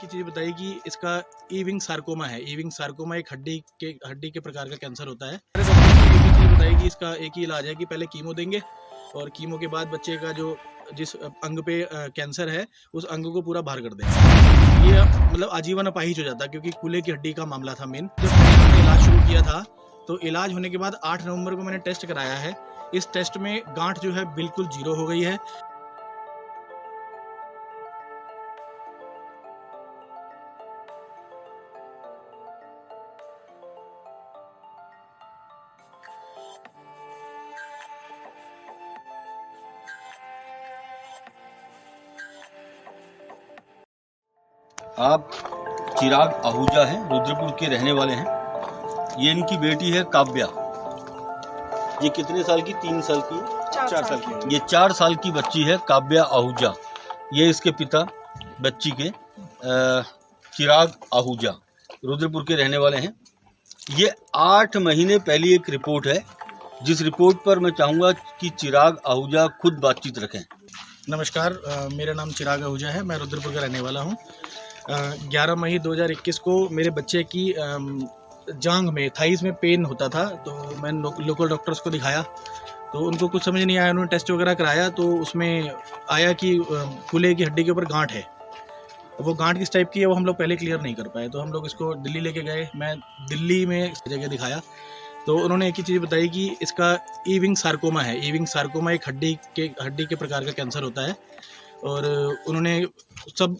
चीज़ बताई कि इसका ई-विंग सार्कोमा है। ई-विंग सार्कोमा एक हड्डी के प्रकार का कैंसर होता है। एक ही चीज़ बताई कि इसका एक ही इलाज है कि पहले कीमो देंगे और कीमो के बाद बच्चे का जो जिस अंग पे कैंसर है उस अंग को पूरा बाहर कर देंगे। ये मतलब आजीवन अपाहिज हो जाता है क्योंकि कूल्हे की हड्डी का मामला था मेन। जब मैंने इलाज शुरू किया था तो इलाज होने के बाद 8 नवंबर को मैंने टेस्ट कराया है। इस टेस्ट में गांठ जो है बिल्कुल 0 हो गई है। आप चिराग आहूजा हैं, रुद्रपुर के रहने वाले हैं। ये इनकी बेटी है काव्या। ये कितने साल की? 3 साल की? 4 साल की। ये 4 साल की बच्ची है काव्या आहूजा। ये इसके पिता बच्ची के चिराग आहूजा रुद्रपुर के रहने वाले हैं। ये 8 महीने पहले एक रिपोर्ट है जिस रिपोर्ट पर मैं चाहूँगा कि चिराग आहूजा खुद बातचीत रखें। नमस्कार, मेरा नाम चिराग आहूजा है। मैं रुद्रपुर का रहने वाला हूँ। 11 मई 2021 को मेरे बच्चे की जांघ में, थाइस में पेन होता था, तो मैंने लोकल डॉक्टर्स को दिखाया तो उनको कुछ समझ नहीं आया। उन्होंने टेस्ट वगैरह कराया तो उसमें आया कि कूल्हे की हड्डी के ऊपर गांठ है। वो गांठ किस टाइप की है वो हम लोग पहले क्लियर नहीं कर पाए, तो हम लोग इसको दिल्ली लेके गए। मैं दिल्ली में इस जगह दिखाया तो उन्होंने एक ही चीज़ बताई कि इसका ई-विंग सार्कोमा है। ई-विंग सार्कोमा एक हड्डी के प्रकार का कैंसर होता है। और उन्होंने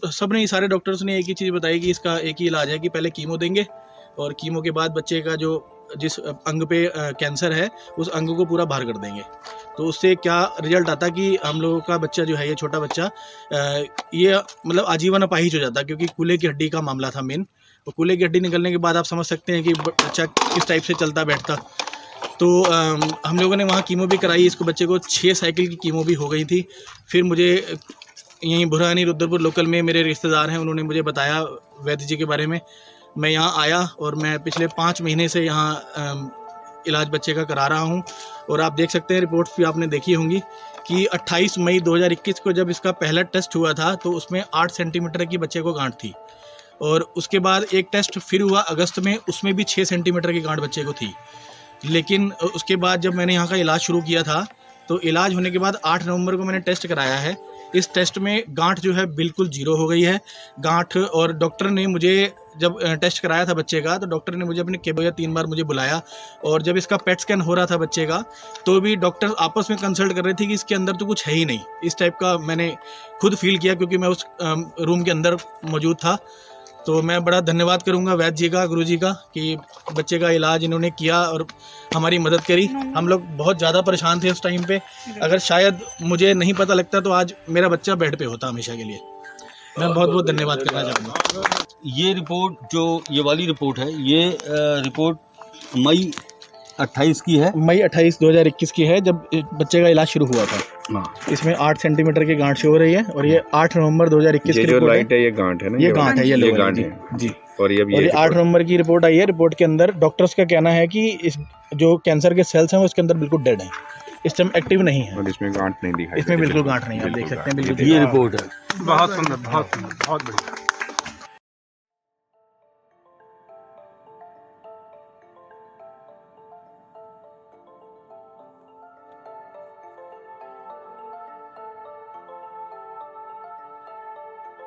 सबने सारे डॉक्टर्स ने एक ही चीज़ बताई कि इसका एक ही इलाज है कि पहले कीमो देंगे और कीमो के बाद बच्चे का जो जिस अंग पे कैंसर है उस अंग को पूरा बाहर कर देंगे। तो उससे क्या रिजल्ट आता कि हम लोगों का बच्चा जो है, ये छोटा बच्चा, ये मतलब आजीवन अपाहिज हो जाता क्योंकि कूल्हे की हड्डी का मामला था मेन। और कूल्हे की हड्डी निकलने के बाद आप समझ सकते हैं कि बच्चा किस टाइप से चलता बैठता। तो हम लोगों ने वहाँ कीमो भी कराई। इसको बच्चे को 6 साइकिल की कीमो भी हो गई थी। फिर मुझे यहीं बुरहानी रुद्रपुर लोकल में मेरे रिश्तेदार हैं, उन्होंने मुझे बताया वैद्य जी के बारे में। मैं यहाँ आया और मैं पिछले 5 महीने से यहाँ इलाज बच्चे का करा रहा हूँ। और आप देख सकते हैं, रिपोर्ट्स भी आपने देखी होंगी कि 28 मई 2021 को जब इसका पहला टेस्ट हुआ था तो उसमें 8 सेंटीमीटर की बच्चे को गांठ थी। और उसके बाद एक टेस्ट फिर हुआ अगस्त में, उसमें भी 6 सेंटीमीटर की गांठ बच्चे को थी। लेकिन उसके बाद जब मैंने यहाँ का इलाज शुरू किया था तो इलाज होने के बाद 8 नवंबर को मैंने टेस्ट कराया है। इस टेस्ट में गांठ जो है बिल्कुल 0 हो गई है गांठ। और डॉक्टर ने मुझे जब टेस्ट कराया था बच्चे का तो डॉक्टर ने मुझे अपने केबिन में 3 बार मुझे बुलाया। और जब इसका पेट स्कैन हो रहा था बच्चे का तो भी डॉक्टर आपस में कंसल्ट कर रहे थे कि इसके अंदर तो कुछ है ही नहीं। इस टाइप का मैंने खुद फील किया क्योंकि मैं उस रूम के अंदर मौजूद था। तो मैं बड़ा धन्यवाद करूंगा वैद्य जी का, गुरु जी का, कि बच्चे का इलाज इन्होंने किया और हमारी मदद करी। हम लोग बहुत ज़्यादा परेशान थे उस टाइम पे। अगर शायद मुझे नहीं पता लगता तो आज मेरा बच्चा बेड पे होता हमेशा के लिए। मैं बहुत बहुत धन्यवाद करना चाहूँगा। ये रिपोर्ट, जो ये वाली रिपोर्ट है, ये रिपोर्ट मई 28 की है। मई 28 2021 की है जब बच्चे का इलाज शुरू हुआ था। इसमें 8 सेंटीमीटर की गांठ हो रही है और ये 8 नवंबर 2021 की रिपोर्ट लाइट है। ये गांठ है ना? ये गांठ है, ये गांठ है जी। और ये 8 नवंबर की रिपोर्ट आई है। रिपोर्ट के अंदर डॉक्टर्स का कहना है कि इस जो कैंसर के सेल्स हैं वो इसके अंदर बिल्कुल डेड हैं, इस टाइम एक्टिव नहीं है। और इसमें गांठ नहीं दिखाई, इसमें बिल्कुल गांठ नहीं है, आप देख सकते हैं। बिल्कुल ये रिपोर्ट है। बहुत सुंदर, बहुत सुंदर, बहुत बढ़िया।